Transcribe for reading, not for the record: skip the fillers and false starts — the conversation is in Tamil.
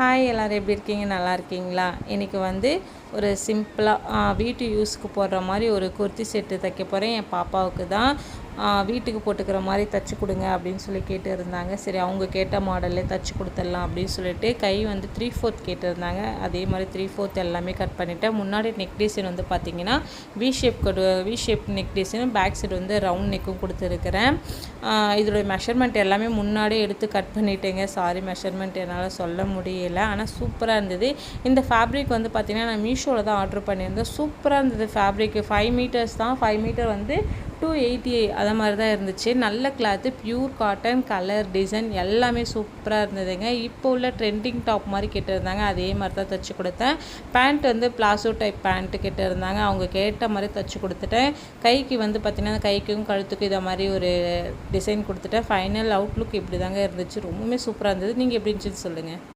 ஹாய் எல்லோரும் எப்படி இருக்கீங்க? நல்லா இருக்கீங்களா? இன்றைக்கி வந்து ஒரு சிம்பிளாக வீட்டு யூஸ்க்கு போடுற மாதிரி ஒரு குர்த்தி செட்டு தைக்க போகிறேன். என் பாப்பாவுக்கு தான் வீட்டுக்கு போட்டுக்கிற மாதிரி தைச்சி கொடுங்க அப்படின்னு சொல்லி கேட்டு இருந்தாங்க. சரி, அவங்க கேட்ட மாடல்லே தைச்சி கொடுத்துடலாம் அப்படின்னு சொல்லிட்டு கை வந்து 3/4 கேட்டிருந்தாங்க. அதே மாதிரி 3/4 எல்லாமே கட் பண்ணிவிட்டேன். முன்னாடி நெக் டிசைன் வந்து பார்த்திங்கன்னா V shape neck design, back side வந்து ரவுண்ட் நெக்கும் கொடுத்துருக்குறேன். இதோடைய மெஷர்மெண்ட் எல்லாமே முன்னாடியே எடுத்து கட் பண்ணிட்டேங்க. சாரி, மெஷர்மெண்ட் என்னால் சொல்ல முடியலை. ஆனால் சூப்பராக இருந்தது. இந்த ஃபேப்ரிக் வந்து பார்த்திங்கன்னா நான் மீஷோவில் தான் ஆர்டர் பண்ணியிருந்தேன். சூப்பராக இருந்தது. ஃபேப்ரிக்கு 5 மீட்டர்ஸ் தான். 5 மீட்டர் வந்து 280 அதை மாதிரி தான் இருந்துச்சு. நல்ல cloth, pure cotton, colour design எல்லாமே சூப்பராக இருந்ததுங்க. இப்போ உள்ள ட்ரெண்டிங் டாப் மாதிரி கேட்டிருந்தாங்க. அதே மாதிரி தான் தைச்சி கொடுத்தேன். பேண்ட் வந்து பிளாசோ டைப் பேண்ட்டு கேட்டிருந்தாங்க. அவங்க கேட்ட மாதிரி தைச்சி கொடுத்துட்டேன். கைக்கு வந்து பார்த்திங்கன்னா கைக்கும் கழுத்துக்கும் இதை மாதிரி ஒரு டிசைன் கொடுத்துட்டேன். ஃபைனல் அவுட்லுக் இப்படி தாங்க இருந்துச்சு. ரொம்பவுமே சூப்பராக இருந்தது. நீங்கள் எப்படி இருந்துச்சுன்னு சொல்லுங்கள்.